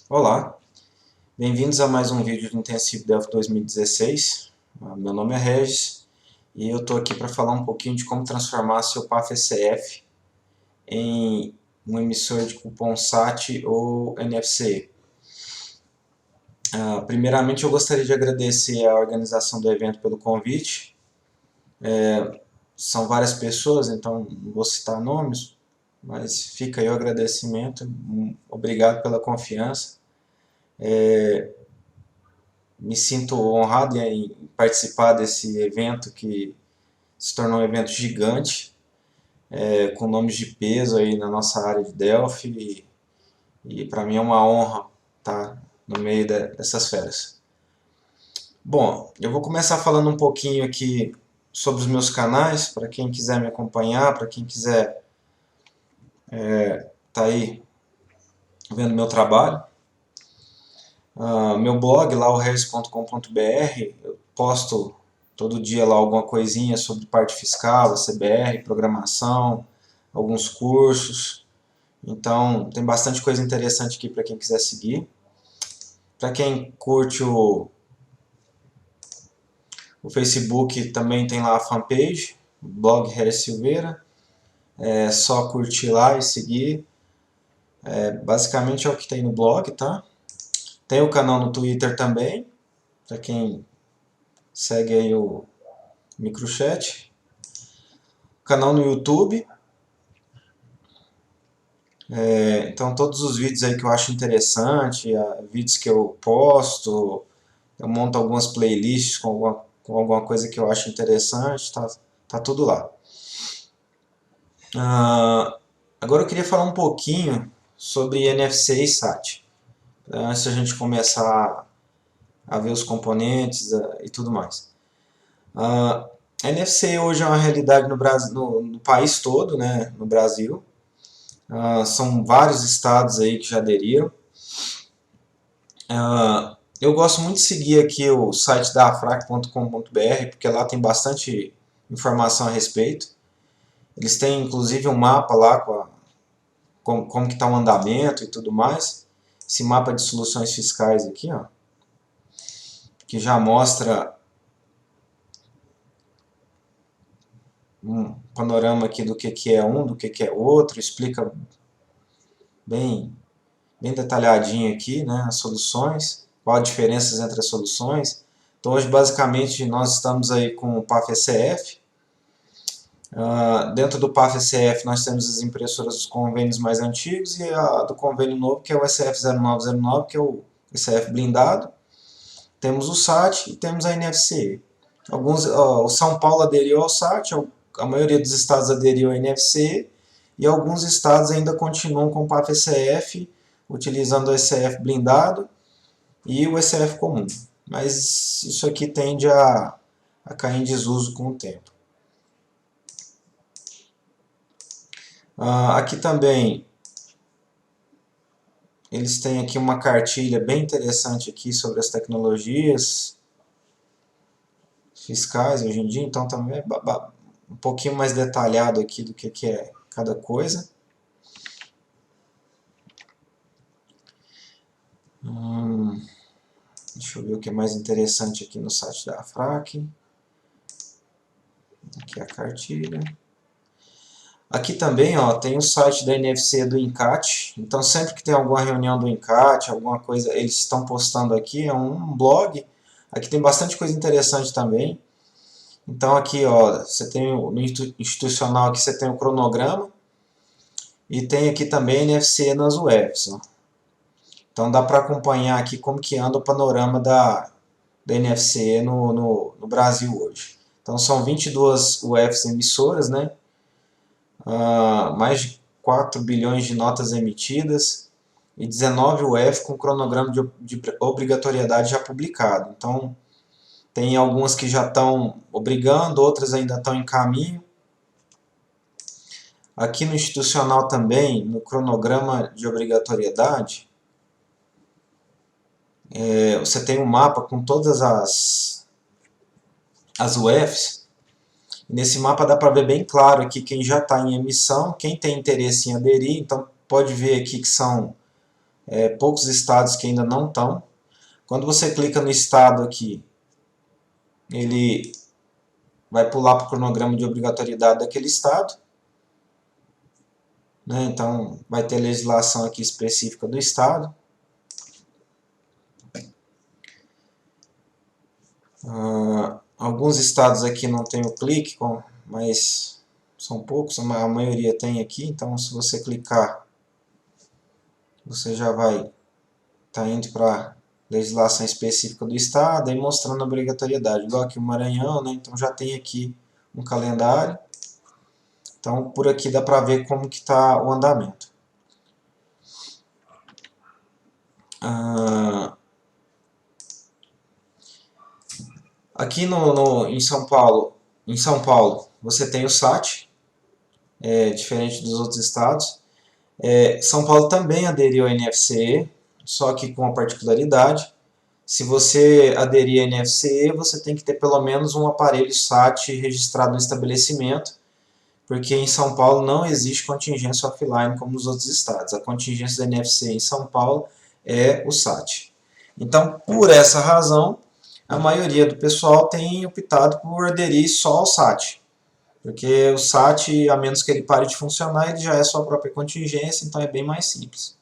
Olá, bem-vindos a mais um vídeo do Intensivo Delphi 2016. Meu nome é Regis e eu estou aqui para falar um pouquinho de como transformar seu PAF-ECF em um emissor de cupom SAT ou NFC. Primeiramente, eu gostaria de agradecer a organização do evento pelo convite. São várias pessoas, então não vou citar nomes, mas fica aí o agradecimento. Obrigado pela confiança. Me sinto honrado em participar desse evento que se tornou um evento gigante, com nomes de peso aí na nossa área de Delphi, e para mim é uma honra estar no meio dessas feras. Bom, eu vou começar falando um pouquinho aqui sobre os meus canais, para quem quiser me acompanhar, para quem quiser tá aí vendo meu trabalho. Meu blog lá, o regis.com.br, eu posto todo dia lá alguma coisinha sobre parte fiscal, CBR, programação, alguns cursos. Então tem bastante coisa interessante aqui para quem quiser seguir. Para quem curte o Facebook, também tem lá a fanpage, blog Regis Silveira. É só curtir lá e seguir. Basicamente é o que tem no blog, tá? Tem o canal no Twitter também, para quem segue aí o microchat. Canal no YouTube. Então todos os vídeos aí que eu acho interessante, vídeos que eu posto, eu monto algumas playlists com alguma coisa que eu acho interessante, tá tudo lá. Agora eu queria falar um pouquinho sobre NFC e SAT, antes da gente começar a ver os componentes e tudo mais. NFC hoje é uma realidade no Brasil, no país todo, né, no Brasil. São vários estados aí que já aderiram. Eu gosto muito de seguir aqui o site da afrac.com.br, porque lá tem bastante informação a respeito. Eles têm inclusive um mapa lá como que está o andamento e tudo mais. Esse mapa de soluções fiscais aqui, ó, que já mostra um panorama aqui do que é um, do que é outro, explica bem detalhadinho aqui, né, as soluções, qual a diferença entre as soluções. Então hoje basicamente nós estamos aí com o PAF-ECF. Dentro do PAF-ECF nós temos as impressoras dos convênios mais antigos e a do convênio novo, que é o ECF0909, que é o ECF blindado. Temos o SAT e temos a NFC. O São Paulo aderiu ao SAT, a maioria dos estados aderiu ao NFC, e alguns estados ainda continuam com o PAF-ECF, utilizando o ECF blindado e o ECF comum. Mas isso aqui tende a cair em desuso com o tempo. Aqui também eles têm aqui uma cartilha bem interessante aqui sobre as tecnologias fiscais hoje em dia, então também é um pouquinho mais detalhado aqui do que é cada coisa. Deixa eu ver o que é mais interessante aqui no site da AFRAC. Aqui é a cartilha. Aqui também ó, tem o site da NFC do INCAT, então sempre que tem alguma reunião do INCAT, alguma coisa, eles estão postando aqui, é um blog. Aqui tem bastante coisa interessante também. Então aqui ó, você tem no institucional, aqui você tem o cronograma, e tem aqui também NFC nas UFs. Ó. Então dá para acompanhar aqui como que anda o panorama da NFC no Brasil hoje. Então são 22 UFs emissoras, né? Mais de 4 bilhões de notas emitidas e 19 UF com cronograma de obrigatoriedade já publicado. Então tem algumas que já estão obrigando, outras ainda estão em caminho. Aqui no institucional também, no cronograma de obrigatoriedade, você tem um mapa com todas as UFs. Nesse mapa dá para ver bem claro aqui quem já está em emissão, quem tem interesse em aderir. Então pode ver aqui que são poucos estados que ainda não estão. Quando você clica no estado aqui, ele vai pular para o cronograma de obrigatoriedade daquele estado, né? Então vai ter legislação aqui específica do estado. Alguns estados aqui não tem o clique, mas são poucos, a maioria tem aqui, então se você clicar, você já vai estar indo para legislação específica do estado e mostrando a obrigatoriedade, igual aqui o Maranhão, né? Então já tem aqui um calendário, então por aqui dá para ver como que está o andamento. Aqui em São Paulo, você tem o SAT, diferente dos outros estados. São Paulo também aderiu ao NFCE, só que com uma particularidade. Se você aderir ao NFCE, você tem que ter pelo menos um aparelho SAT registrado no estabelecimento, porque em São Paulo não existe contingência offline como nos outros estados. A contingência do NFCE em São Paulo é o SAT. Então, por essa razão, a maioria do pessoal tem optado por aderir só ao SAT. Porque o SAT, a menos que ele pare de funcionar, ele já é sua própria contingência, então é bem mais simples.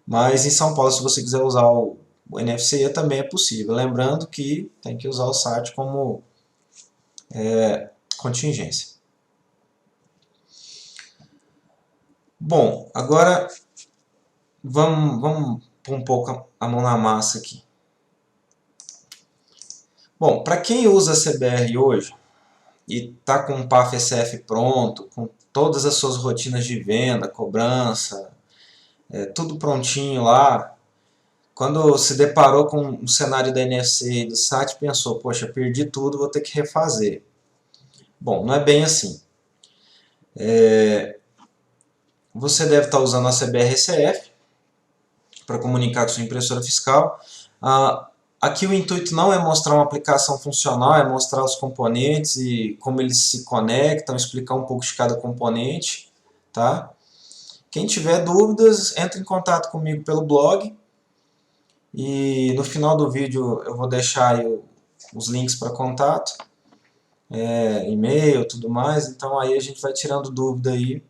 Mas em São Paulo, se você quiser usar o NFCE, também é possível. Lembrando que tem que usar o SAT como contingência. Bom, agora vamos pôr um pouco a mão na massa aqui. Bom, para quem usa a CBR hoje e está com o PAF-SF pronto, com todas as suas rotinas de venda, cobrança, tudo prontinho lá, quando se deparou com um cenário da NFC e do SAT, pensou, poxa, perdi tudo, vou ter que refazer. Bom, não é bem assim. Você deve estar usando a CBR-SF para comunicar com sua impressora fiscal. Aqui o intuito não é mostrar uma aplicação funcional, é mostrar os componentes e como eles se conectam, explicar um pouco de cada componente, tá? Quem tiver dúvidas, entre em contato comigo pelo blog e no final do vídeo eu vou deixar aí os links para contato, e-mail, tudo mais, então aí a gente vai tirando dúvida aí.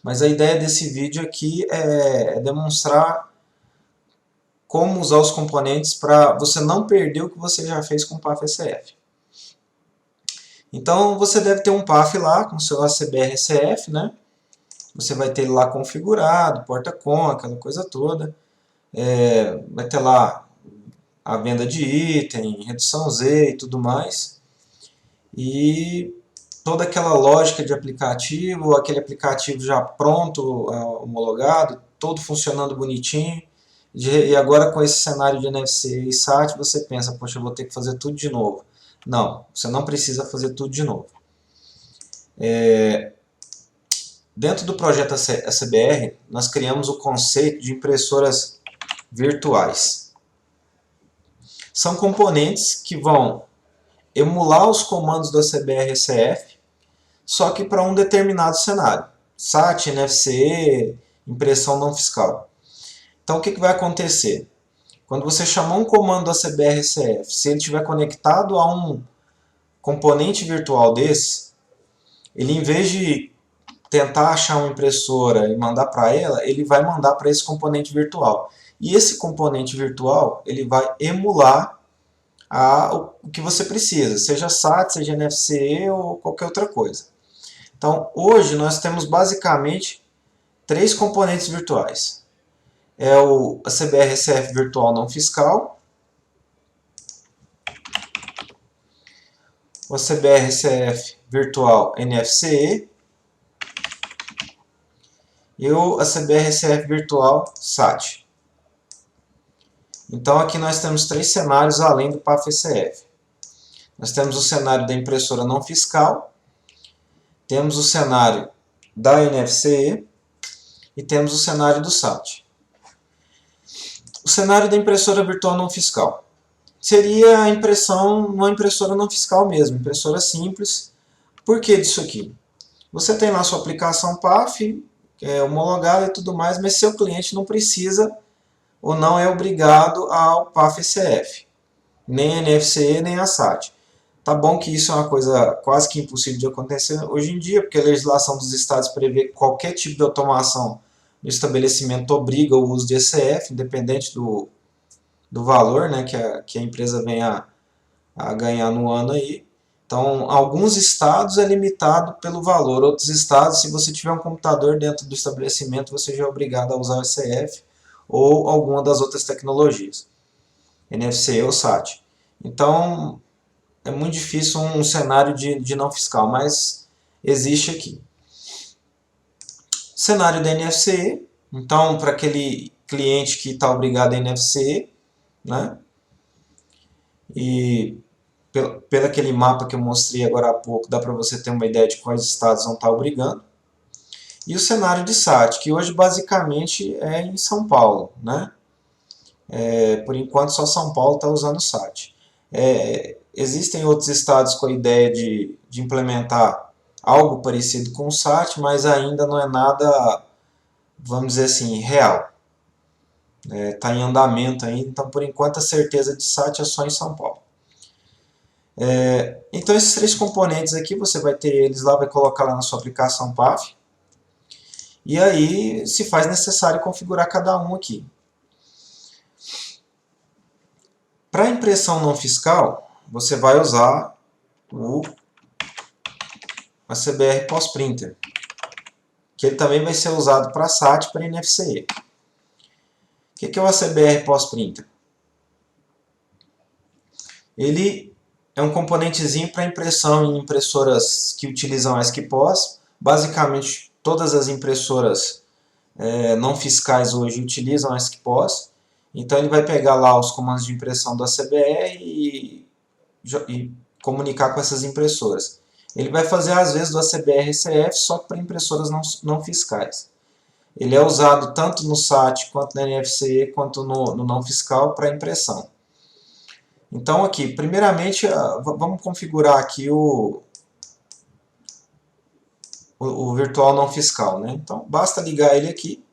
Mas a ideia desse vídeo aqui é demonstrar como usar os componentes para você não perder o que você já fez com o PAF-SF. Então você deve ter um PAF lá com o seu ACBR-SF, né? Você vai ter ele lá configurado, porta-com, aquela coisa toda. Vai ter lá a venda de item, redução Z e tudo mais. E toda aquela lógica de aplicativo, aquele aplicativo já pronto, homologado, todo funcionando bonitinho. E agora com esse cenário de NFC e SAT, você pensa, poxa, eu vou ter que fazer tudo de novo. Não, você não precisa fazer tudo de novo. Dentro do projeto ACBR, nós criamos o conceito de impressoras virtuais. São componentes que vão emular os comandos do ACBR-SF, só que para um determinado cenário. SAT, NFC, impressão não fiscal. Então o que vai acontecer? Quando você chamar um comando do ACBR-SF, se ele estiver conectado a um componente virtual desse, ele em vez de tentar achar uma impressora e mandar para ela, ele vai mandar para esse componente virtual. E esse componente virtual, ele vai emular o que você precisa, seja SAT, seja NFC ou qualquer outra coisa. Então, hoje nós temos basicamente 3 componentes virtuais. É o ACBR-SF virtual não fiscal, o ACBR-SF virtual NFCE e o ACBR-SF virtual SAT. Então aqui nós temos 3 cenários além do PAF-SF. Nós temos o cenário da impressora não fiscal, temos o cenário da NFCE e temos o cenário do SAT. O cenário da impressora virtual não fiscal seria a impressão numa impressora não fiscal mesmo, impressora simples. Por que disso aqui? Você tem lá sua aplicação PAF, homologada e tudo mais, mas seu cliente não precisa ou não é obrigado ao PAF-SCF, nem a NFCE, nem a SAT. Tá bom que isso é uma coisa quase que impossível de acontecer hoje em dia, porque a legislação dos estados prevê que qualquer tipo de automação no estabelecimento obriga o uso de ECF, independente do valor, né, que a empresa venha a ganhar no ano aí. Então, alguns estados é limitado pelo valor, outros estados, se você tiver um computador dentro do estabelecimento, você já é obrigado a usar o ECF ou alguma das outras tecnologias, NFC ou SAT. Então, é muito difícil um cenário de não fiscal, mas existe aqui. Cenário da NFCE, então, para aquele cliente que está obrigado a NFCE, né? E pelo aquele mapa que eu mostrei agora há pouco, dá para você ter uma ideia de quais estados vão estar obrigando. E o cenário de SAT, que hoje basicamente é em São Paulo, né? Por enquanto só São Paulo está usando o SAT. Existem outros estados com a ideia de implementar algo parecido com o SAT, mas ainda não é nada, vamos dizer assim, real. Está em andamento ainda, então por enquanto a certeza de SAT é só em São Paulo. Então esses três componentes aqui, você vai ter eles lá, vai colocar lá na sua aplicação PAF, e aí se faz necessário configurar cada um aqui. Para impressão não fiscal, você vai usar a CBR Pós-Printer, que ele também vai ser usado para SAT e para NFCE. O que é o ACBR Pós-Printer? Ele é um componentezinho para impressão em impressoras que utilizam ASCII-POS. Basicamente, todas as impressoras não fiscais hoje utilizam ASCII-POS. Então, ele vai pegar lá os comandos de impressão do ACBR e comunicar com essas impressoras. Ele vai fazer, às vezes, do ACBR-CF só para impressoras não fiscais. Ele é usado tanto no SAT, quanto na NFCE, quanto no não fiscal para impressão. Então aqui, primeiramente, vamos configurar aqui o virtual não fiscal, né? Então basta ligar ele aqui,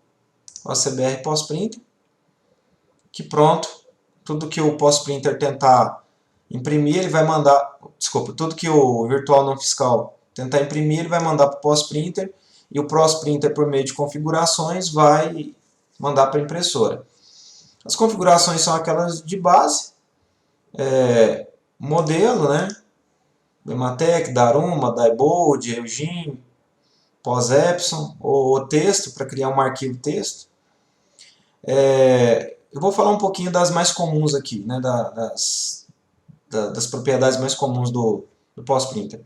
o ACBR Pós-Printer, que pronto, tudo que o Pós-Printer tentar imprimir, ele vai mandar, desculpa, tudo que o virtual não fiscal tentar imprimir, ele vai mandar para o Pós-Printer, e o Pós-Printer, por meio de configurações, vai mandar para a impressora. As configurações são aquelas de base, modelo, né? Bematec, Daruma, Diebold, Eugene, Pós-Epson, ou texto, para criar um arquivo texto. Eu vou falar um pouquinho das mais comuns aqui, né? Das propriedades mais comuns do Pós-Printer.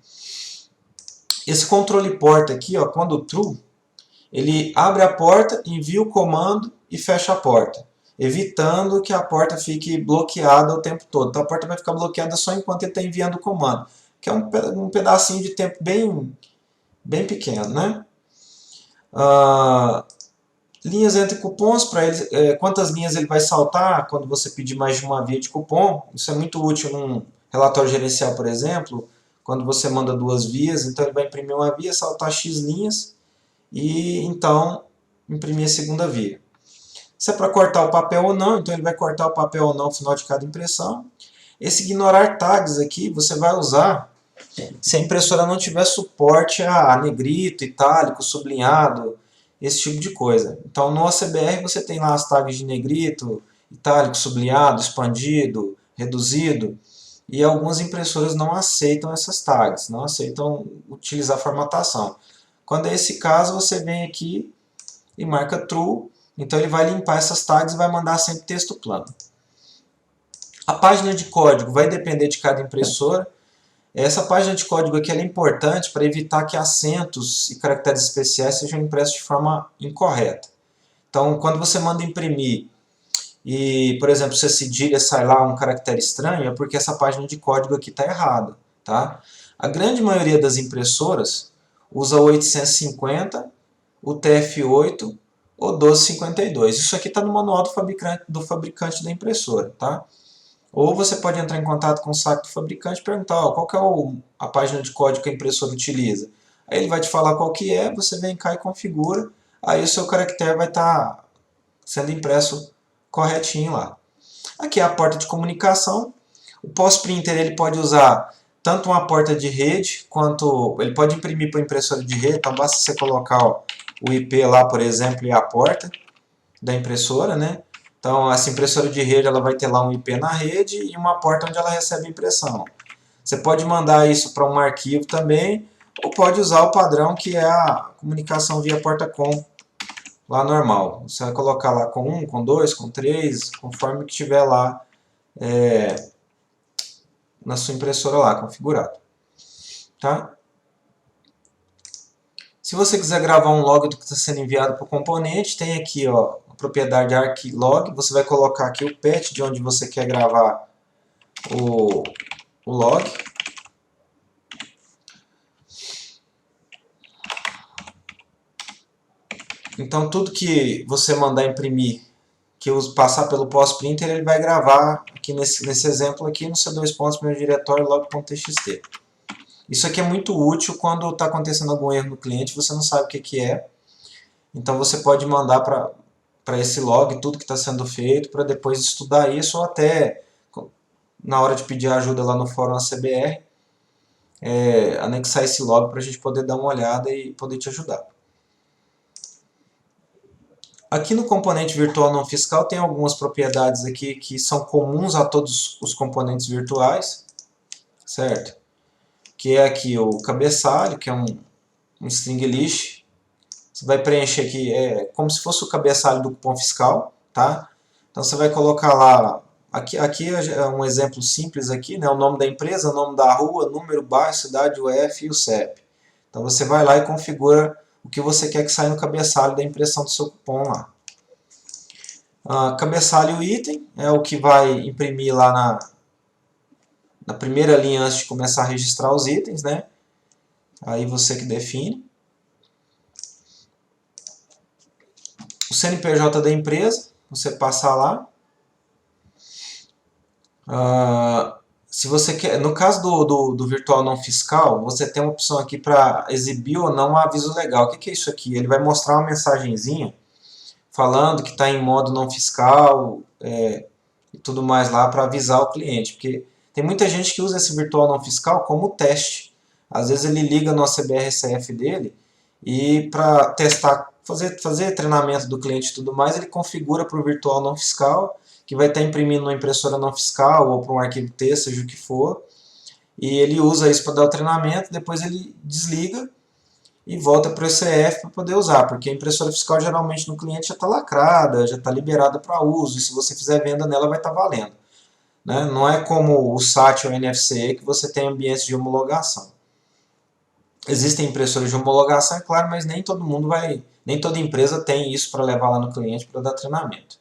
Esse controle porta aqui, ó, quando true, ele abre a porta, envia o comando e fecha a porta, evitando que a porta fique bloqueada o tempo todo. Então a porta vai ficar bloqueada só enquanto ele está enviando o comando, que é um pedacinho de tempo bem pequeno, né? Linhas entre cupons, para ele, quantas linhas ele vai saltar quando você pedir mais de uma via de cupom. Isso é muito útil num relatório gerencial, por exemplo, quando você manda duas vias, então ele vai imprimir uma via, saltar X linhas e então imprimir a segunda via. Se é para cortar o papel ou não, então ele vai cortar o papel ou não no final de cada impressão. Esse ignorar tags aqui você vai usar se a impressora não tiver suporte a negrito, itálico, sublinhado, esse tipo de coisa. Então no ACBR você tem lá as tags de negrito, itálico, sublinhado, expandido, reduzido, e algumas impressoras não aceitam essas tags, não aceitam utilizar formatação. Quando é esse caso, você vem aqui e marca true, então ele vai limpar essas tags e vai mandar sempre texto plano. A página de código vai depender de cada impressora. Essa página de código aqui é importante para evitar que acentos e caracteres especiais sejam impressos de forma incorreta. Então, quando você manda imprimir e, por exemplo, se a cedilha sai lá um caractere estranho, é porque essa página de código aqui está errada. Tá? A grande maioria das impressoras usa o 850, o TF8 ou 1252. Isso aqui está no manual do fabricante da impressora. Tá? Ou você pode entrar em contato com o saco do fabricante e perguntar qual que é a página de código que a impressora utiliza. Aí ele vai te falar qual que é, você vem cá e configura, aí o seu caractere vai estar sendo impresso corretinho lá. Aqui é a porta de comunicação. O POS-Printer ele pode usar tanto uma porta de rede, quanto ele pode imprimir para impressora de rede. Então basta você colocar ó, o IP lá, por exemplo, e a porta da impressora, né? Então essa impressora de rede ela vai ter lá um IP na rede e uma porta onde ela recebe a impressão. Você pode mandar isso para um arquivo também, ou pode usar o padrão que é a comunicação via porta-com lá normal. Você vai colocar lá com 1, com 2, com 3, conforme que tiver lá na sua impressora lá configurado. Tá? Se você quiser gravar um log do que está sendo enviado para o componente, tem aqui ó, a propriedade arclog. Você vai colocar aqui o path de onde você quer gravar o log. Então tudo que você mandar imprimir, que passar pelo POS-Printer, ele vai gravar aqui nesse exemplo aqui no C2 meu diretório log.txt. Isso aqui é muito útil quando está acontecendo algum erro no cliente, você não sabe o que é. Então você pode mandar para esse log tudo que está sendo feito, para depois estudar isso, ou até na hora de pedir ajuda lá no fórum ACBR, anexar esse log para a gente poder dar uma olhada e poder te ajudar. Aqui no componente virtual não fiscal tem algumas propriedades aqui que são comuns a todos os componentes virtuais, certo? Que é aqui o cabeçalho, que é um string list. Você vai preencher aqui como se fosse o cabeçalho do cupom fiscal, tá? Então você vai colocar lá, aqui é um exemplo simples aqui, né? O nome da empresa, o nome da rua, número, bairro, cidade, UF e o CEP. Então você vai lá e configura o que você quer que saia no cabeçalho da impressão do seu cupom lá. Cabeçalho item é o que vai imprimir lá na primeira linha antes de começar a registrar os itens, né? Aí você que define. O CNPJ da empresa, você passa lá. Se você quer, no caso do virtual não fiscal, você tem uma opção aqui para exibir ou não um aviso legal. O que é isso aqui? Ele vai mostrar uma mensagenzinha falando que está em modo não fiscal e tudo mais lá para avisar o cliente. Porque tem muita gente que usa esse virtual não fiscal como teste. Às vezes ele liga no ACBRCF dele e para testar, fazer treinamento do cliente e tudo mais, ele configura para o virtual não fiscal, que vai estar imprimindo numa impressora não fiscal ou para um arquivo T, seja o que for. E ele usa isso para dar o treinamento, depois ele desliga e volta para o ECF para poder usar, porque a impressora fiscal geralmente no cliente já está lacrada, já está liberada para uso, e se você fizer venda nela vai estar valendo. Né? Não é como o SAT ou o NFC que você tem ambientes de homologação. Existem impressoras de homologação, é claro, mas nem todo mundo nem toda empresa tem isso para levar lá no cliente para dar treinamento.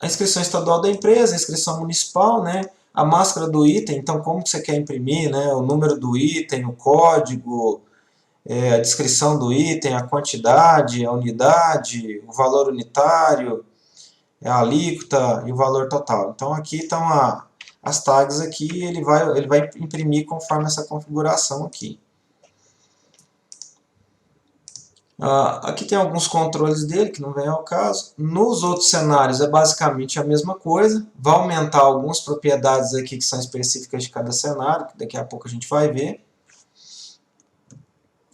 A inscrição estadual da empresa, a inscrição municipal, né? A máscara do item, então como você quer imprimir, né? O número do item, o código, a descrição do item, a quantidade, a unidade, o valor unitário, a alíquota e o valor total. Então aqui estão as tags aqui, ele vai imprimir conforme essa configuração aqui. Aqui tem alguns controles dele, que não vem ao caso. Nos outros cenários é basicamente a mesma coisa. Vai aumentar algumas propriedades aqui que são específicas de cada cenário, que daqui a pouco a gente vai ver.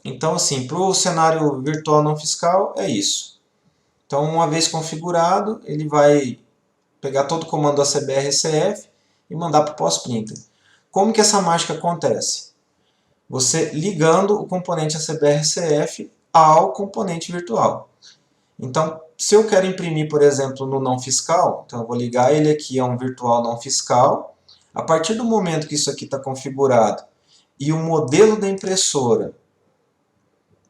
Então, assim, para o cenário virtual não fiscal, é isso. Então, uma vez configurado, ele vai pegar todo o comando ACBRCF e mandar para o POS-Printer. Como que essa mágica acontece? Você ligando o componente ACBRCF ao componente virtual. Então, se eu quero imprimir, por exemplo, no não fiscal, então eu vou ligar ele aqui a um virtual não fiscal. A partir do momento que isso aqui está configurado e o modelo da impressora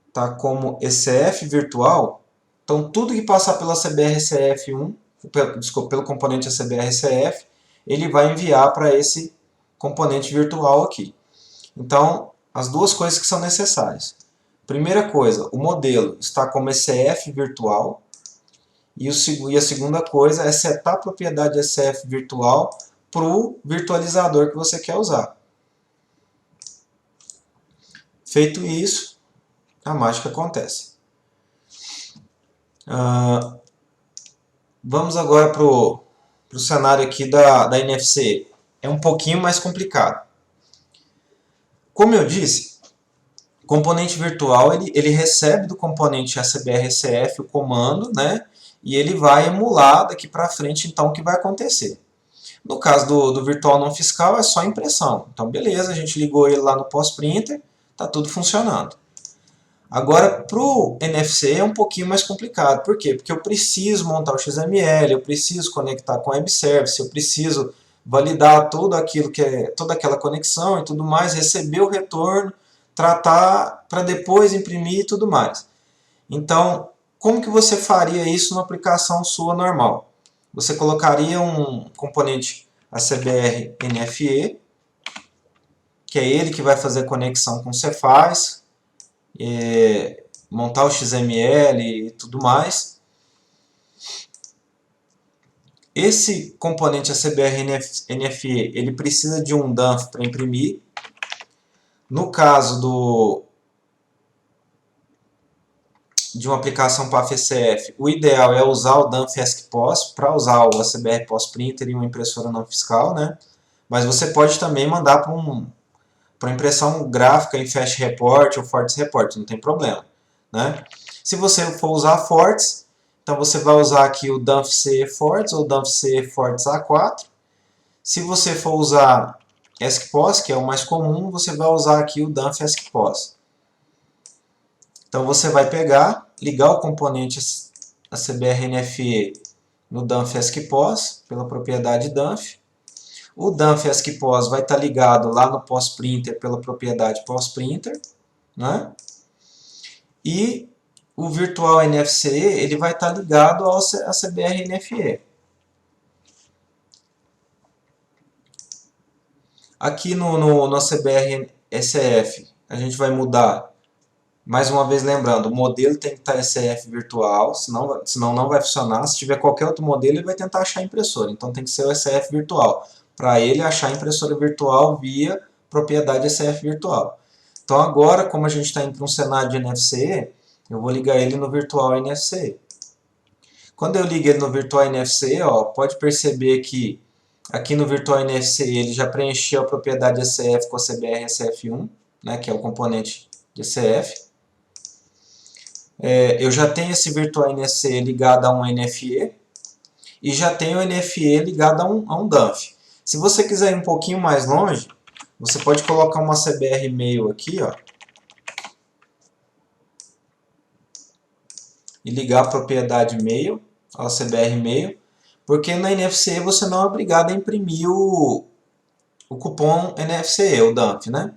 está como ECF virtual, então tudo que passar pela CBRCF1, desculpa, pelo componente ACBRCF, ele vai enviar para esse componente virtual aqui. Então, as duas coisas que são necessárias. Primeira coisa, o modelo está como ECF virtual, e a segunda coisa é setar a propriedade ECF virtual para o virtualizador que você quer usar. Feito isso, a mágica acontece. Vamos agora para o cenário aqui da NFC. É um pouquinho mais complicado. Como eu disse, o componente virtual ele recebe do componente ACBRCF o comando, né? E ele vai emular daqui para frente então o que vai acontecer. No caso do virtual não fiscal é só impressão. Então beleza, a gente ligou ele lá no POS-Printer, está tudo funcionando. Agora, para o NFC é um pouquinho mais complicado. Por quê? Porque eu preciso montar o XML, eu preciso conectar com o web service, eu preciso validar tudo aquilo que é toda aquela conexão e tudo mais, receber o retorno, tratar para depois imprimir e tudo mais. Então, como que você faria isso numa aplicação sua normal? Você colocaria um componente ACBR NFE, que é ele que vai fazer a conexão com o Cefaz, montar o XML e tudo mais. Esse componente ACBR NFE ele precisa de um dump para imprimir. No caso de uma aplicação para FCF, o ideal é usar o dump ESCPOS para usar o ACBR POS Printer em uma impressora não fiscal, né? Mas você pode também mandar para impressão gráfica em Fast Report ou Fortes Report, não tem problema, né? Se você for usar Fortes, então você vai usar aqui o dump CE Fortes ou dump CE Fortes A4. Se você for usar ESCPOS, que é o mais comum, você vai usar aqui o dump ESCPOS. Então você vai pegar, ligar o componente ACBR-NFE no dump ESCPOS, pela propriedade dump. O dump ESCPOS vai estar ligado lá no POS Printer pela propriedade POS Printer, né? E o virtual NFC ele vai estar ligado ao ACBR NFE. Aqui no ACBR SF a gente vai mudar, mais uma vez lembrando, o modelo tem que estar SF virtual, senão não vai funcionar. Se tiver qualquer outro modelo ele vai tentar achar a impressora, então tem que ser o SF virtual, para ele achar a impressora virtual via propriedade SF virtual. Então agora, como a gente está indo para um cenário de NFC, eu vou ligar ele no virtual NFC. Quando eu ligo ele no virtual NFC, ó, pode perceber que aqui no virtual NFC ele já preencheu a propriedade SF com a CBR SF1, né, que é o componente de SF. Eu já tenho esse virtual NFC ligado a um NFE e já tenho o NFE ligado a um DANF. Se você quiser ir um pouquinho mais longe, você pode colocar uma CBR Mail aqui, ó, e ligar a propriedade Mail, a CBR Mail, porque na NFC você não é obrigado a imprimir o cupom NFC, o DANF, né?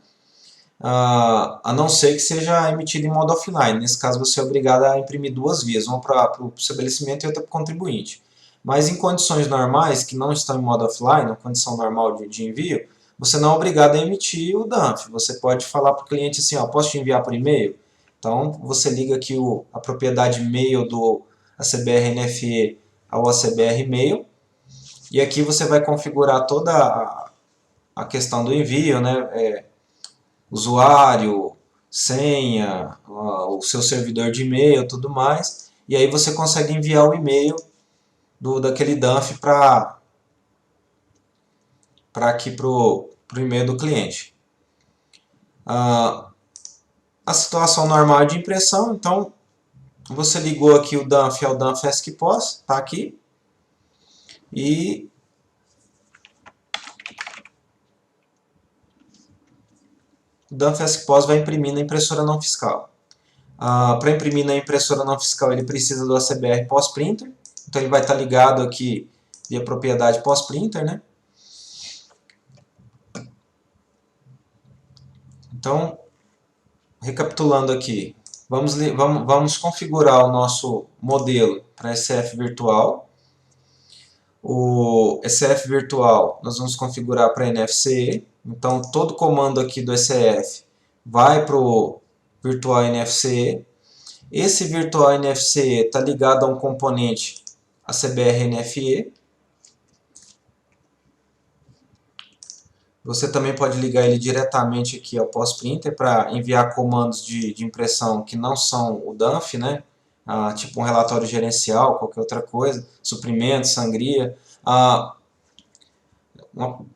A não ser que seja emitido em modo offline. Nesse caso você é obrigado a imprimir duas vias, uma para o estabelecimento e outra para o contribuinte. Mas em condições normais, que não estão em modo offline, na condição normal de envio, você não é obrigado a emitir o DANF. Você pode falar para o cliente assim, ó, posso te enviar por e-mail? Então você liga aqui a propriedade mail do ACBR NFE ao ACBR Mail, e aqui você vai configurar toda a questão do envio, né? Usuário, senha, o seu servidor de e-mail, tudo mais, e aí você consegue enviar o e-mail daquele dump para aqui para o e-mail do cliente. A situação normal de impressão, então você ligou aqui o dump ao dump ESCPOS, está aqui, e o dump ESCPOS vai imprimir na impressora não fiscal. Para imprimir na impressora não fiscal ele precisa do ACBR POS Printer, então ele vai estar ligado aqui via propriedade POS Printer, né? Então, recapitulando aqui, vamos configurar o nosso modelo para SF virtual. O SF virtual nós vamos configurar para NFC, então todo comando aqui do SF vai para o virtual NFC. Esse virtual NFC está ligado a um componente ACBR NFE. Você também pode ligar ele diretamente aqui ao POS Printer para enviar comandos de impressão que não são o DANF, né? tipo um relatório gerencial, qualquer outra coisa, suprimento, sangria. Ah,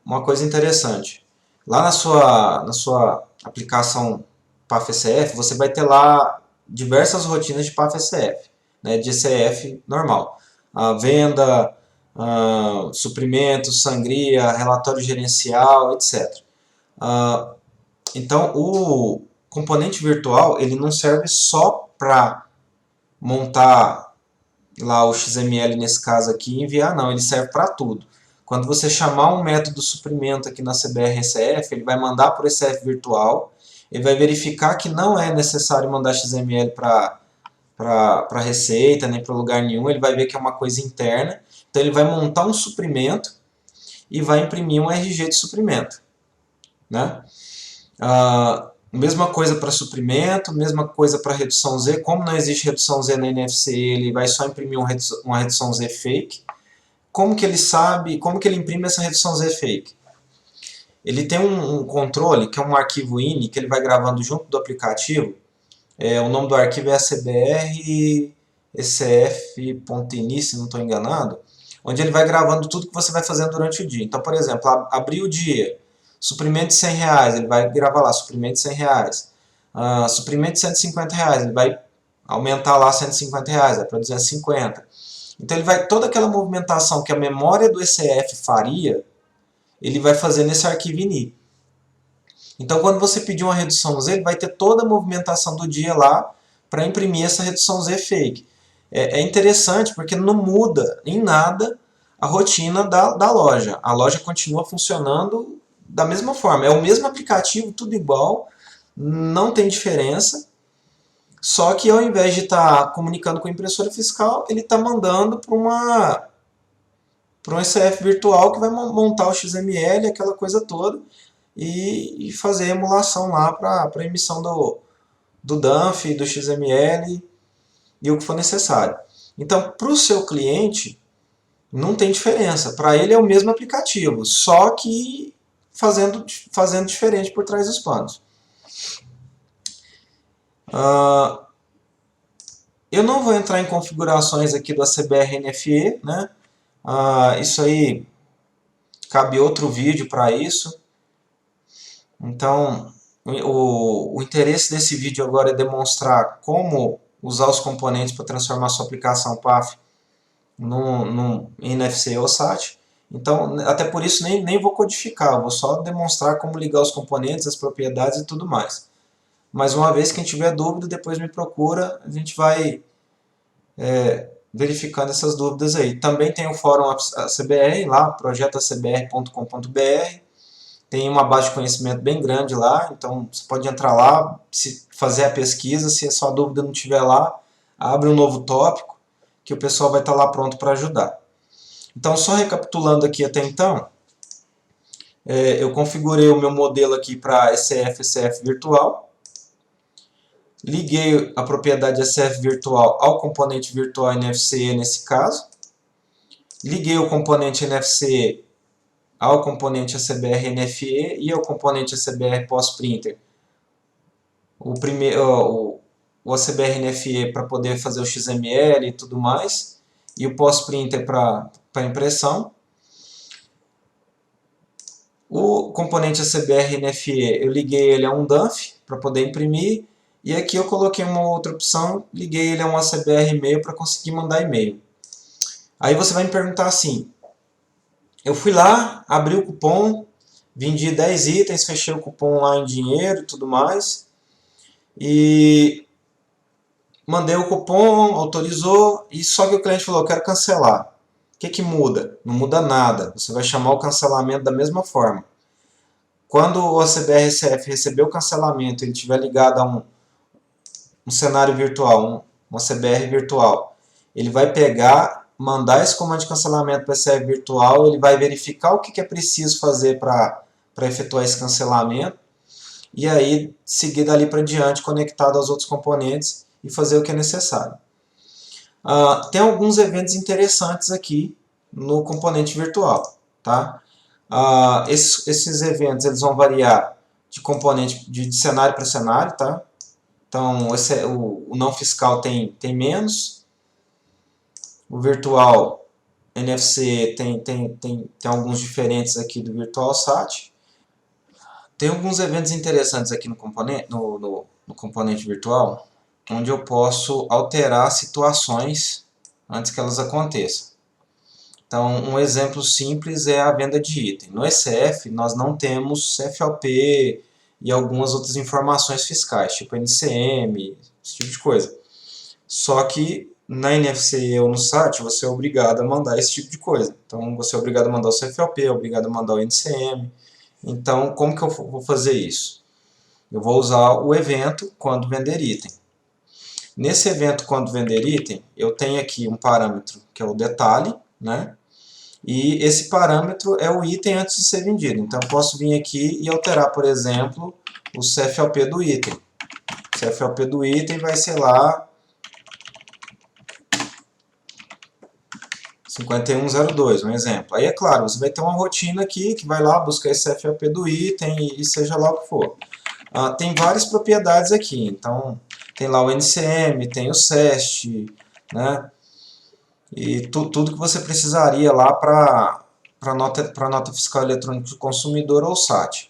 uma coisa interessante, lá na sua aplicação PAF-ECF, você vai ter lá diversas rotinas de PAF-ECF, né, de ECF normal. Venda, suprimento, sangria, relatório gerencial, etc. Então, o componente virtual ele não serve só para montar lá o XML nesse caso aqui e enviar, não, ele serve para tudo. Quando você chamar um método suprimento aqui na CBR-ECF, ele vai mandar para o ECF virtual, ele vai verificar que não é necessário mandar XML para receita, nem para lugar nenhum, ele vai ver que é uma coisa interna, então ele vai montar um suprimento e vai imprimir um RG de suprimento, né? Mesma coisa para suprimento, mesma coisa para redução Z. Como não existe redução Z na NFC, ele vai só imprimir uma redução Z fake. Como que ele sabe, como que ele imprime essa redução Z fake? Ele tem um controle, que é um arquivo INI, que ele vai gravando junto do aplicativo. O nome do arquivo é cbr-ecf.ini, se não estou enganado, onde ele vai gravando tudo que você vai fazendo durante o dia. Então, por exemplo, abrir o dia, suprimento de R$100, ele vai gravar lá, suprimento de R$100. Suprimento de R$150, ele vai aumentar lá R$150, vai para 250. Então ele vai, toda aquela movimentação que a memória do ECF faria, ele vai fazer nesse arquivo ini. Então quando você pedir uma redução Z, ele vai ter toda a movimentação do dia lá para imprimir essa redução Z fake. É interessante porque não muda em nada a rotina da loja. A loja continua funcionando da mesma forma. É o mesmo aplicativo, tudo igual, não tem diferença. Só que ao invés de estar comunicando com a impressora fiscal, ele está mandando para um ECF virtual que vai montar o XML, aquela coisa toda, e fazer a emulação lá para a emissão do DANF, do XML e o que for necessário. Então, para o seu cliente, não tem diferença. Para ele é o mesmo aplicativo, só que fazendo diferente por trás dos panos. Eu não vou entrar em configurações aqui do ACBR-NFE, né? Isso aí cabe outro vídeo para isso. Então, o interesse desse vídeo agora é demonstrar como usar os componentes para transformar sua aplicação PAF em NFC ou SAT. Então, até por isso nem vou codificar, vou só demonstrar como ligar os componentes, as propriedades e tudo mais. Mas uma vez, quem tiver dúvida, depois me procura, a gente vai verificando essas dúvidas aí. Também tem o fórum ACBR lá, projetoacbr.com.br. Tem uma base de conhecimento bem grande lá, então você pode entrar lá, fazer a pesquisa, se a sua dúvida não estiver lá, abre um novo tópico, que o pessoal vai estar lá pronto para ajudar. Então, só recapitulando aqui até então, eu configurei o meu modelo aqui para ECF virtual, liguei a propriedade ECF virtual ao componente virtual NFC nesse caso, liguei o componente NFC ao componente ACBR NFE e ao componente ACBR POS-Printer. O ACBR NFE para poder fazer o XML e tudo mais, e o POS-Printer para impressão. O componente ACBR NFE, eu liguei ele a um DANF para poder imprimir, e aqui eu coloquei uma outra opção, liguei ele a um ACBR e-mail para conseguir mandar e-mail. Aí você vai me perguntar assim, eu fui lá, abri o cupom, vendi 10 itens, fechei o cupom lá em dinheiro e tudo mais. E mandei o cupom, autorizou, e só que o cliente falou, eu quero cancelar. O que muda? Não muda nada. Você vai chamar o cancelamento da mesma forma. Quando o ACBR-ECF receber o cancelamento, ele estiver ligado a um cenário virtual, um ACBR virtual, ele vai pegar, mandar esse comando de cancelamento para o ECF virtual, ele vai verificar o que é preciso fazer para efetuar esse cancelamento, e aí seguir dali para diante conectado aos outros componentes e fazer o que é necessário. Tem alguns eventos interessantes aqui no componente virtual. Tá? Esses eventos eles vão variar de componente de cenário para cenário. Tá? Então, o não fiscal tem menos, o virtual NFC tem alguns diferentes aqui do virtual SAT. Tem alguns eventos interessantes aqui no componente virtual, onde eu posso alterar situações antes que elas aconteçam. Então, um exemplo simples é a venda de item. No ECF, nós não temos CFOP e algumas outras informações fiscais, tipo NCM, esse tipo de coisa. Só que na NFC ou no SAT, você é obrigado a mandar esse tipo de coisa. Então, você é obrigado a mandar o CFOP, é obrigado a mandar o NCM. Então, como que eu vou fazer isso? Eu vou usar o evento quando vender item. Nesse evento quando vender item, eu tenho aqui um parâmetro que é o detalhe, né? E esse parâmetro é o item antes de ser vendido. Então, eu posso vir aqui e alterar, por exemplo, o CFOP do item. O CFOP do item vai ser lá 5102, um exemplo. Aí, é claro, você vai ter uma rotina aqui que vai lá buscar esse CFOP do item e seja lá o que for. Tem várias propriedades aqui. Então, tem lá o NCM, tem o SEST, né? E tudo que você precisaria lá para nota fiscal eletrônica do consumidor ou SAT.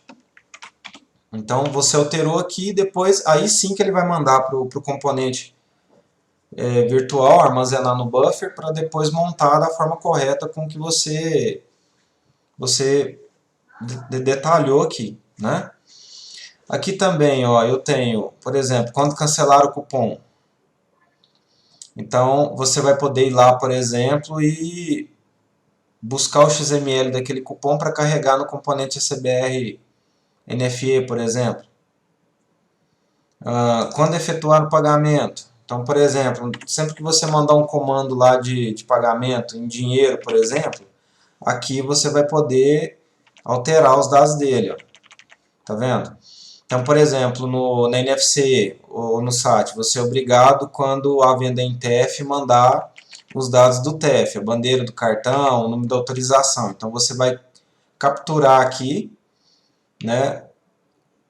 Então você alterou aqui e depois, aí sim que ele vai mandar para o componente virtual, armazenar no buffer, para depois montar da forma correta com que você detalhou aqui, né? Aqui também, ó, eu tenho, por exemplo, quando cancelar o cupom. Então, você vai poder ir lá, por exemplo, e buscar o XML daquele cupom para carregar no componente CBR NFE, por exemplo. Quando efetuar o pagamento. Então, por exemplo, sempre que você mandar um comando lá de pagamento em dinheiro, por exemplo, aqui você vai poder alterar os dados dele. Ó. Tá vendo? Então, por exemplo, na NFC ou no SAT, você é obrigado, quando a venda em TEF, mandar os dados do TEF, a bandeira do cartão, o número da autorização. Então, você vai capturar aqui, né,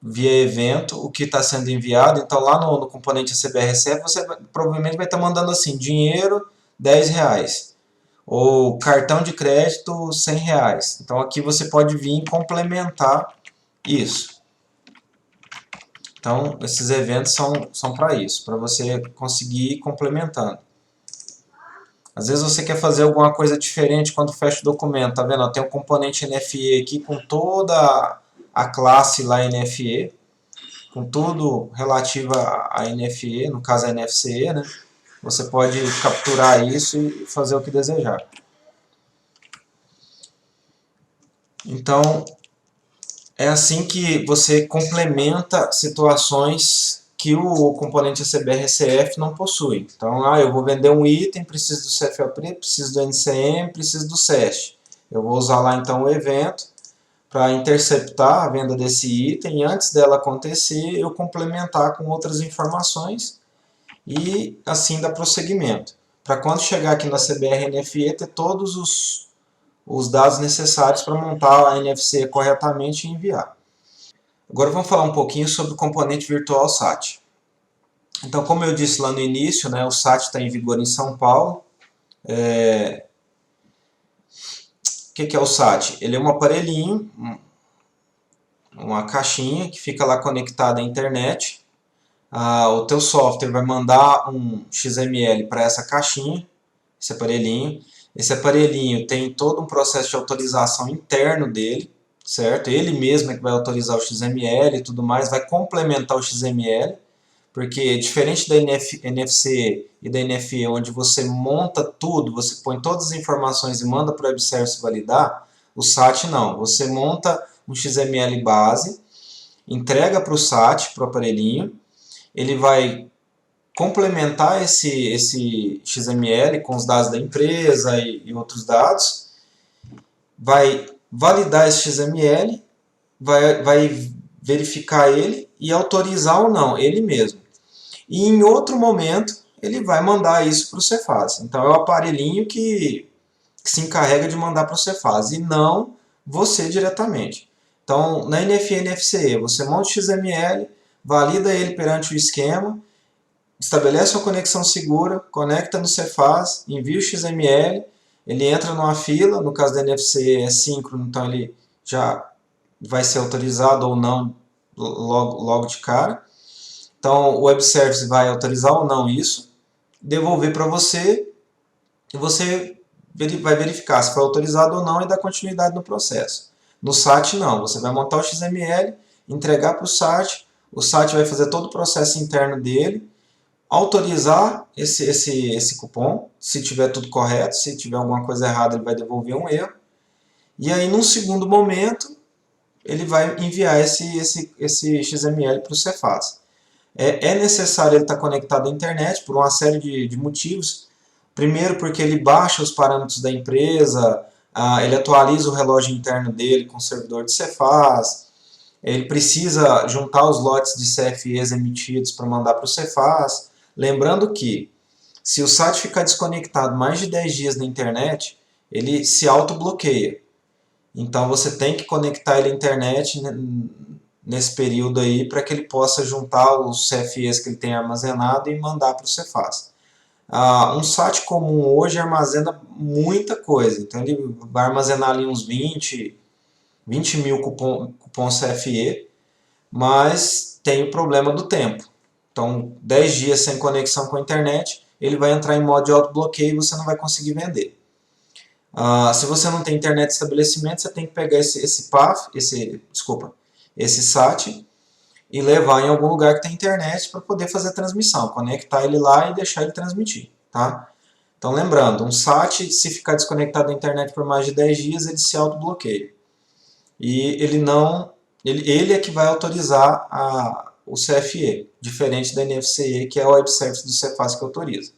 via evento, o que está sendo enviado. Então, lá no componente CBRCF, você provavelmente vai estar mandando assim, dinheiro R$10, ou cartão de crédito R$100. Então, aqui você pode vir e complementar isso. Então, esses eventos são para isso, para você conseguir ir complementando. Às vezes você quer fazer alguma coisa diferente quando fecha o documento, tá vendo? Tem um componente NFE aqui com toda a classe lá NFE, com tudo relativo a NFE, no caso a NFCE, né? Você pode capturar isso e fazer o que desejar. Então, é assim que você complementa situações que o componente CBRCF não possui. Então, eu vou vender um item, preciso do CFOP, preciso do NCM, preciso do SEST. Eu vou usar lá então o evento para interceptar a venda desse item e antes dela acontecer eu complementar com outras informações e assim dar prosseguimento. Para quando chegar aqui na CBR-NFE ter todos os dados necessários para montar a NFC corretamente e enviar. Agora vamos falar um pouquinho sobre o componente virtual SAT. Então, como eu disse lá no início, né, o SAT está em vigor em São Paulo. O que é o SAT? Ele é um aparelhinho, uma caixinha que fica lá conectada à internet. O teu software vai mandar um XML para essa caixinha, esse aparelhinho. Esse aparelhinho tem todo um processo de autorização interno dele, certo? Ele mesmo é que vai autorizar o XML e tudo mais, vai complementar o XML, porque diferente da NFC e da NFE, onde você monta tudo, você põe todas as informações e manda para o web service validar, o SAT não. Você monta um XML base, entrega para o SAT, para o aparelhinho, ele vai complementar esse XML com os dados da empresa e outros dados, vai validar esse XML, vai verificar ele e autorizar ou não, ele mesmo. E em outro momento, ele vai mandar isso para o Cefaz. Então é o aparelhinho que se encarrega de mandar para o Cefaz e não você diretamente. Então, na NFE e NFCE, você monta o XML, valida ele perante o esquema, estabelece uma conexão segura, conecta no Cefaz, envia o XML, ele entra numa fila, no caso da NFC é síncrono, então ele já vai ser autorizado ou não logo de cara. Então o Web Service vai autorizar ou não isso, devolver para você, e você vai verificar se foi autorizado ou não e dar continuidade no processo. No SAT não, você vai montar o XML, entregar para o SAT vai fazer todo o processo interno dele, autorizar esse cupom, se tiver tudo correto, se tiver alguma coisa errada ele vai devolver um erro, e aí num segundo momento ele vai enviar esse XML para o Cefaz. É necessário ele estar conectado à internet por uma série de motivos. Primeiro porque ele baixa os parâmetros da empresa, ele atualiza o relógio interno dele com o servidor de Cefaz, ele precisa juntar os lotes de CFEs emitidos para mandar para o Cefaz. Lembrando que se o site ficar desconectado mais de 10 dias na internet, ele se autobloqueia. Então você tem que conectar ele à internet nesse período aí para que ele possa juntar os CFEs que ele tem armazenado e mandar para o Cefaz. Um site comum hoje armazena muita coisa, então ele vai armazenar ali uns 20 mil cupons CFE, mas tem o problema do tempo. Então 10 dias sem conexão com a internet, ele vai entrar em modo de autobloqueio e você não vai conseguir vender. Se você não tem internet de estabelecimento, você tem que pegar esse PAF, esse SAT e levar em algum lugar que tem internet para poder fazer a transmissão, conectar ele lá e deixar ele transmitir, tá? Então lembrando, um SAT, se ficar desconectado da internet por mais de 10 dias, ele se autobloqueia. E ele é que vai autorizar o CFE, diferente da NFCE, que é o Web Service do Cefaz que autoriza.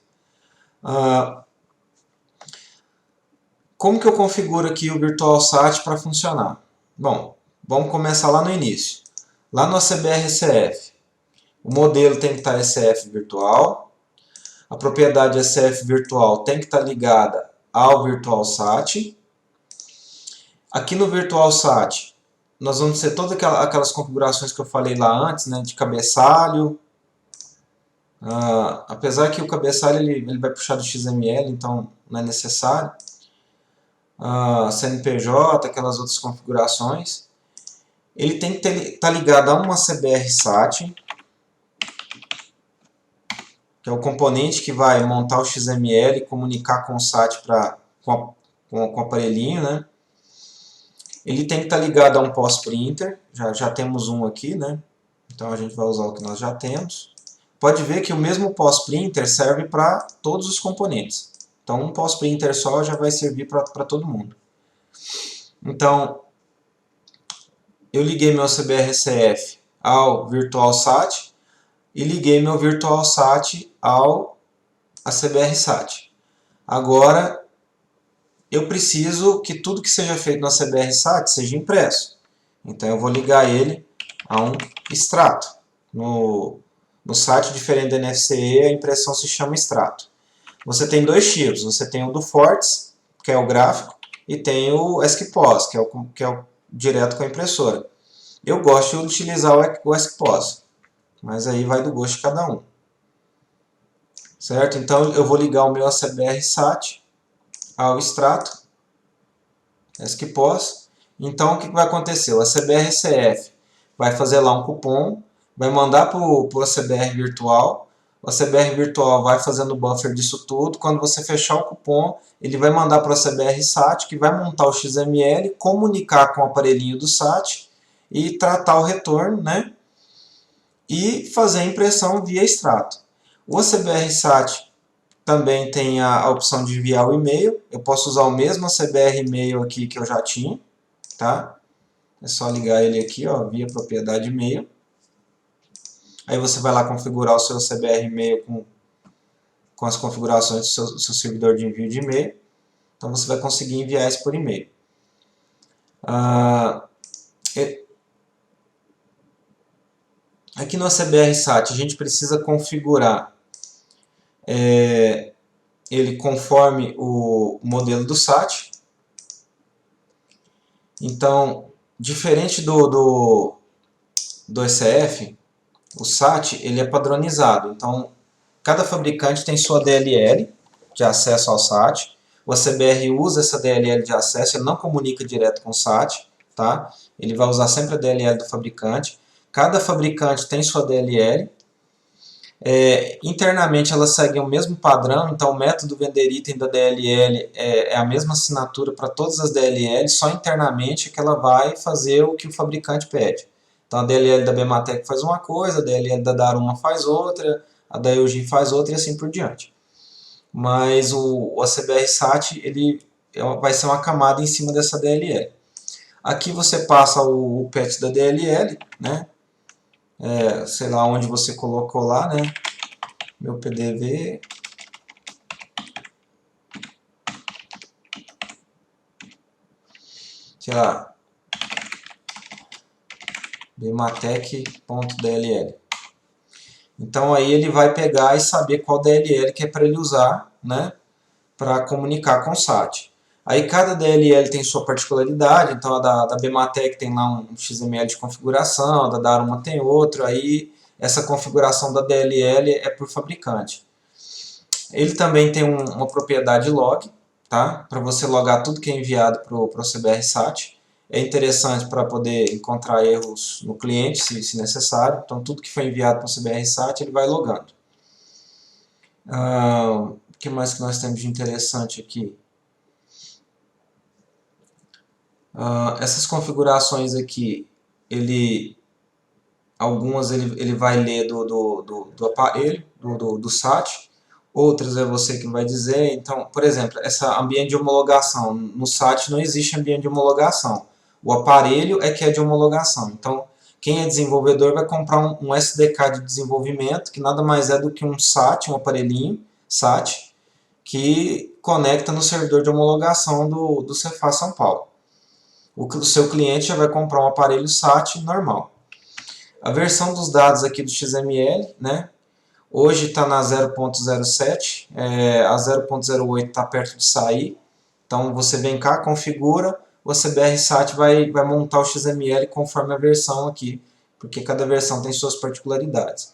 Como que eu configuro aqui o Virtual SAT para funcionar? Bom, vamos começar lá no início. Lá no ACBR-ECF, o modelo tem que estar ECF virtual, a propriedade ECF virtual tem que estar ligada ao Virtual SAT. Aqui no Virtual SAT, nós vamos ter todas aquelas configurações que eu falei lá antes, né, de cabeçalho. Apesar que o cabeçalho ele vai puxar do XML, então não é necessário. CNPJ, aquelas outras configurações. Ele tem que estar ligado a uma CBR SAT, que é o componente que vai montar o XML e comunicar com o SAT com o aparelhinho, né? Ele tem que estar ligado a um POS printer, já temos um aqui, né? Então a gente vai usar o que nós já temos. Pode ver que o mesmo POS printer serve para todos os componentes. Então um POS printer só já vai servir para todo mundo. Então eu liguei meu CBR-ECF ao Virtual SAT e liguei meu Virtual SAT ao ACBR SAT. Agora eu preciso que tudo que seja feito no ACBR SAT seja impresso. Então eu vou ligar ele a um extrato. No SAT diferente da NFCE, a impressão se chama extrato. Você tem dois tipos, você tem o do Fortes, que é o gráfico, e tem o ESCPOS, que é o direto com a impressora. Eu gosto de utilizar o ESCPOS, mas aí vai do gosto de cada um. Certo? Então eu vou ligar o meu ACBR SAT ao extrato ESCPOS. Então o que vai acontecer? O ACBR-ECF vai fazer lá um cupom, vai mandar para o ACBR virtual, o ACBR virtual vai fazendo o buffer disso tudo, quando você fechar o cupom, ele vai mandar para o ACBR SAT, que vai montar o XML, comunicar com o aparelhinho do SAT e tratar o retorno, né? E fazer a impressão via extrato. O ACBR SAT também tem a opção de enviar o e-mail. Eu posso usar o mesmo ACBR e-mail aqui que eu já tinha, tá? É só ligar ele aqui, ó, via propriedade e-mail. Aí você vai lá configurar o seu ACBR e-mail com as configurações do seu servidor de envio de e-mail. Então você vai conseguir enviar isso por e-mail. Aqui no ACBR SAT a gente precisa configurar ele conforme o modelo do SAT. Então, diferente do ECF, o SAT ele é padronizado. Então, cada fabricante tem sua DLL de acesso ao SAT. O ACBR usa essa DLL de acesso, ele não comunica direto com o SAT, tá? Ele vai usar sempre a DLL do fabricante. Cada fabricante tem sua DLL. Internamente elas seguem o mesmo padrão, então o método vender item da DLL é a mesma assinatura para todas as DLL, só internamente que ela vai fazer o que o fabricante pede. Então a DLL da Bematec faz uma coisa, a DLL da Daruma faz outra, a da Eugene faz outra e assim por diante. Mas o ACBR SAT ele vai ser uma camada em cima dessa DLL. Aqui você passa o patch da DLL, né? Sei lá onde você colocou lá, né? Meu PDV, sei lá, bematec.dll. Então aí ele vai pegar e saber qual DLL que é para ele usar, né, para comunicar com o SAT. Aí cada DLL tem sua particularidade, então a da Bematec tem lá um XML de configuração, a da Daruma tem outro, aí essa configuração da DLL é por fabricante. Ele também tem uma propriedade log, tá? Para você logar tudo que é enviado para o CBR SAT. É interessante para poder encontrar erros no cliente, se necessário. Então, tudo que foi enviado para o CBR SAT, ele vai logando. O que mais que nós temos de interessante aqui? Essas configurações aqui, algumas ele vai ler do aparelho, do SAT, outras é você que vai dizer. Então, por exemplo, essa ambiente de homologação, no SAT não existe ambiente de homologação, o aparelho é que é de homologação. Então, quem é desenvolvedor vai comprar um SDK de desenvolvimento, que nada mais é do que um SAT, um aparelhinho SAT, que conecta no servidor de homologação do Cefaz São Paulo. O seu cliente já vai comprar um aparelho SAT normal. A versão dos dados aqui do XML, né? Hoje está na 0.07, a 0.08 está perto de sair. Então você vem cá, configura, o CBR SAT vai montar o XML conforme a versão aqui, porque cada versão tem suas particularidades.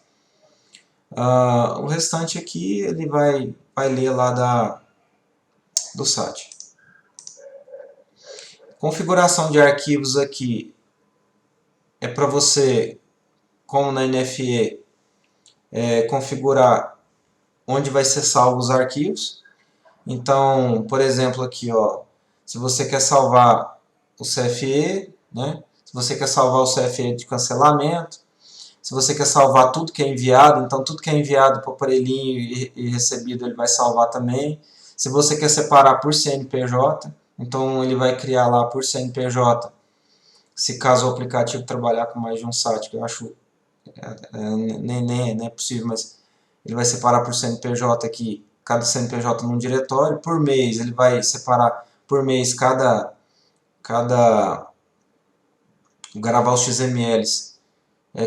O restante aqui ele vai ler lá do SAT. Configuração de arquivos aqui é para você, como na NFE, configurar onde vai ser salvo os arquivos. Então, por exemplo, aqui, ó, se você quer salvar o CFE, né? Se você quer salvar o CFE de cancelamento, se você quer salvar tudo que é enviado, então tudo que é enviado para o aparelhinho e recebido ele vai salvar também. Se você quer separar por CNPJ, então ele vai criar lá por CNPJ, se caso o aplicativo trabalhar com mais de um site, que eu acho nem é possível, mas ele vai separar por CNPJ aqui, cada CNPJ num diretório. Por mês ele vai separar por mês cada gravar os XMLs,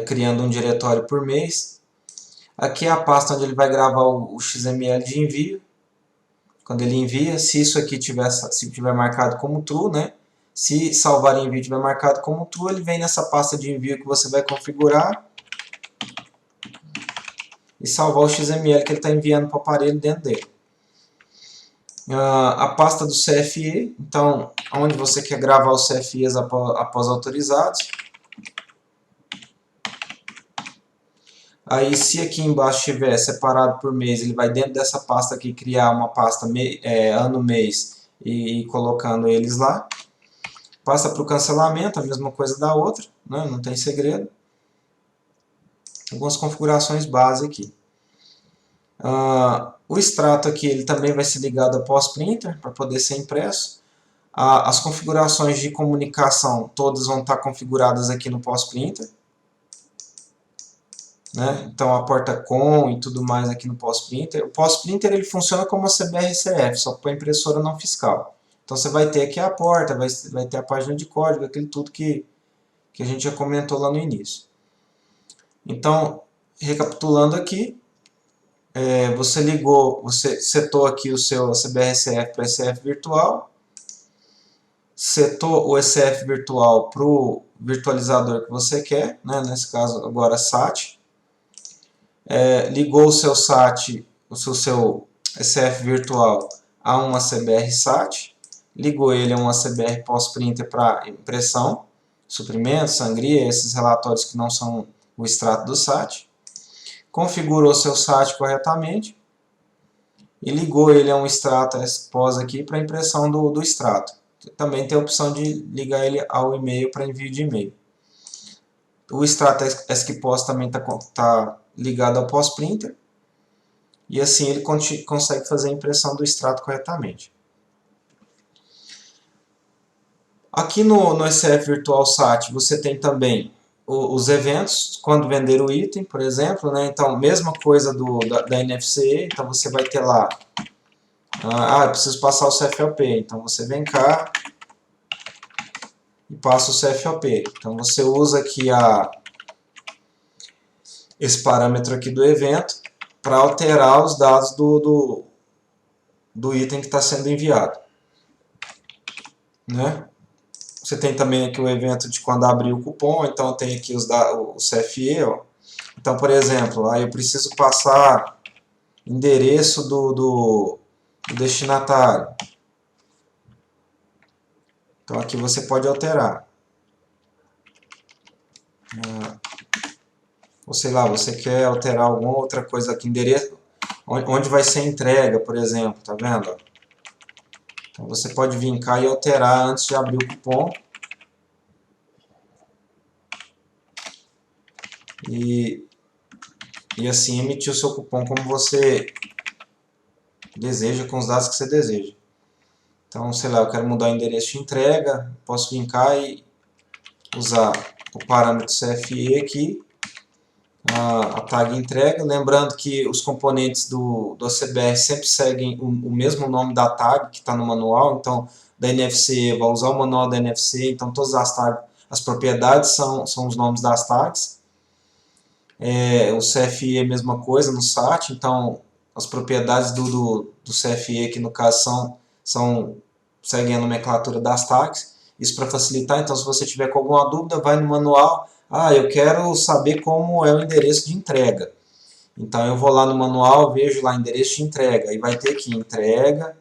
criando um diretório por mês. Aqui é a pasta onde ele vai gravar o XML de envio. Quando ele envia, se isso aqui tiver marcado como true, né? Se salvar em envio tiver marcado como true, ele vem nessa pasta de envio que você vai configurar e salvar o XML que ele está enviando para o aparelho dentro dele. A pasta do CFE, então, onde você quer gravar os CFEs após autorizados. Aí, se aqui embaixo estiver separado por mês, ele vai dentro dessa pasta aqui criar uma pasta ano-mês e colocando eles lá. Passa para o cancelamento, a mesma coisa da outra, né? Não tem segredo. Algumas configurações base aqui. O extrato aqui ele também vai ser ligado a pós-printer para poder ser impresso. As configurações de comunicação todas vão estar configuradas aqui no pós-printer. Né? Então a porta com e tudo mais aqui no pós-printer. O pós-printer ele funciona como a CBR-CF, só para a impressora não fiscal. Então você vai ter aqui a porta, vai ter a página de código, aquele tudo que a gente já comentou lá no início. Então, recapitulando aqui, você setou aqui o seu CBR-CF para ECF virtual, setou o ECF virtual para o virtualizador que você quer, né? Nesse caso agora SAT. ligou o seu SAT, o seu SF virtual a uma CBR SAT, ligou ele a uma CBR pós-printer para impressão, suprimento, sangria, esses relatórios que não são o extrato do SAT, configurou seu SAT corretamente e ligou ele a um extrato expós aqui para impressão do extrato. Também tem a opção de ligar ele ao e-mail para envio de e-mail. O extrato expós também está ligado ao pós-printer e assim ele consegue fazer a impressão do extrato corretamente. Aqui no SF Virtual SAT você tem também os eventos, quando vender o item, por exemplo, né? Então, mesma coisa da NFC, então você vai ter lá, eu preciso passar o CFOP, então você vem cá e passa o CFOP. Então você usa aqui esse parâmetro aqui do evento para alterar os dados do item que está sendo enviado, né? Você tem também aqui o evento de quando abrir o cupom, então tem aqui o CFE, ó. Então, por exemplo, aí eu preciso passar endereço do destinatário. Então aqui você pode alterar. Ou sei lá, você quer alterar alguma outra coisa aqui, endereço, onde vai ser entrega, por exemplo, tá vendo? Então você pode vir cá e alterar antes de abrir o cupom. E assim emitir o seu cupom como você deseja, com os dados que você deseja. Então, sei lá, eu quero mudar o endereço de entrega, posso vir cá e usar o parâmetro CFE aqui, a tag entrega, lembrando que os componentes do CBR sempre seguem o mesmo nome da tag que está no manual, então da NFC vai usar o manual da NFC, então todas as tags, as propriedades são os nomes das tags. O CFE é a mesma coisa no SAT, então as propriedades do CFE, que no caso seguem a nomenclatura das tags, isso para facilitar. Então se você tiver com alguma dúvida, vai no manual, eu quero saber como é o endereço de entrega. Então eu vou lá no manual, vejo lá endereço de entrega, e vai ter aqui entrega,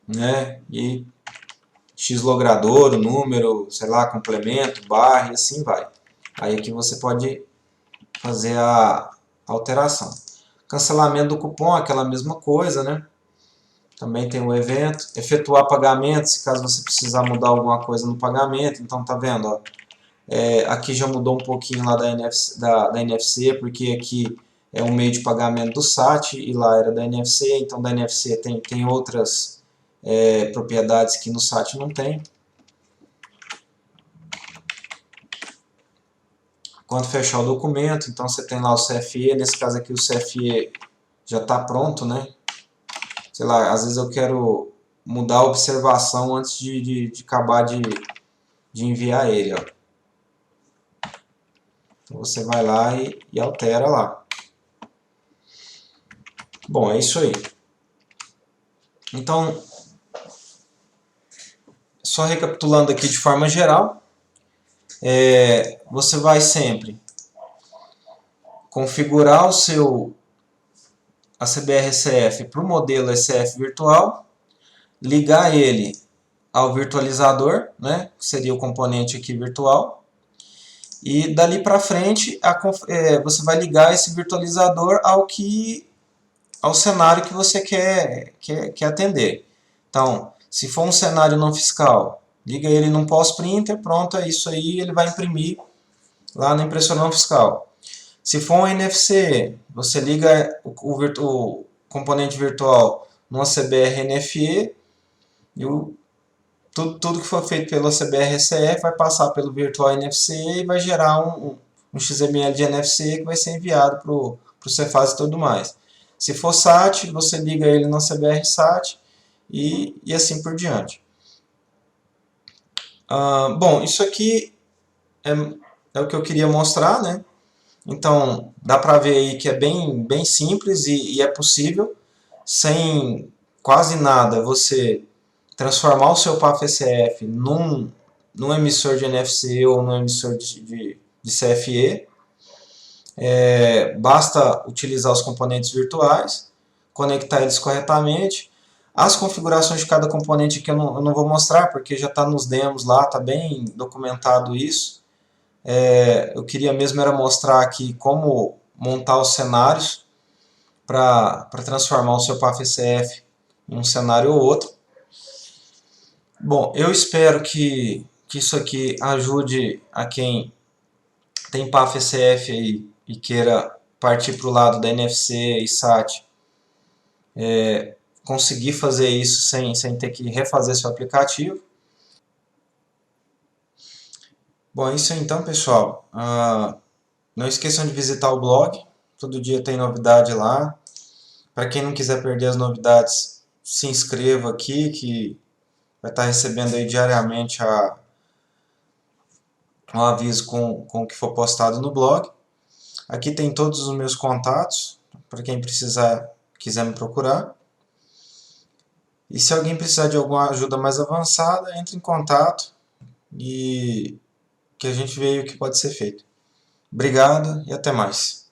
né, e X logrador, o número, sei lá, complemento, barra, e assim vai. Aí aqui você pode fazer a alteração. Cancelamento do cupom, aquela mesma coisa, né? Também tem o evento. Efetuar pagamento, se caso você precisar mudar alguma coisa no pagamento. Então, tá vendo? Ó, aqui já mudou um pouquinho lá da NFC, porque aqui é um meio de pagamento do SAT e lá era da NFC. Então, da NFC tem outras propriedades que no SAT não tem. Quando fechar o documento, então você tem lá o CFE, nesse caso aqui o CFE já está pronto, né? Sei lá, às vezes eu quero mudar a observação antes de acabar de enviar ele, ó. Então você vai lá e altera lá. Bom, é isso aí. Então, só recapitulando aqui de forma geral, você vai sempre configurar a CBR-SF para o modelo SF virtual, ligar ele ao virtualizador, né, que seria o componente aqui virtual, e dali para frente você vai ligar esse virtualizador ao cenário que você quer atender. Então, se for um cenário não fiscal, liga ele num pós-printer, pronto, é isso aí, ele vai imprimir lá na impressora não fiscal. Se for um NFC, você liga o componente virtual numa CBR NFE e tudo que for feito pela CBR SF vai passar pelo virtual NFC e vai gerar um XML de NFC que vai ser enviado para o Cefaz e tudo mais. Se for SAT, você liga ele na CBR SAT e assim por diante. Bom, isso aqui é o que eu queria mostrar, né? Então, dá para ver aí que é bem simples e é possível, sem quase nada, você transformar o seu PAF-SF num emissor de NFC ou num emissor de CFE. Basta utilizar os componentes virtuais, conectar eles corretamente. As configurações de cada componente aqui eu não vou mostrar, porque já está nos demos lá, está bem documentado isso. Eu queria mesmo era mostrar aqui como montar os cenários para transformar o seu PAF-SF em um cenário ou outro. Bom, eu espero que isso aqui ajude a quem tem PAF-SF aí e queira partir para o lado da NFC e SAT, conseguir fazer isso sem ter que refazer seu aplicativo. Bom, é isso aí então, pessoal. Não esqueçam de visitar o blog, todo dia tem novidade lá. Para quem não quiser perder as novidades, se inscreva aqui, que vai estar recebendo aí diariamente um aviso com o que for postado no blog. Aqui tem todos os meus contatos, para quem quiser me procurar. E se alguém precisar de alguma ajuda mais avançada, entre em contato e que a gente vê o que pode ser feito. Obrigado e até mais.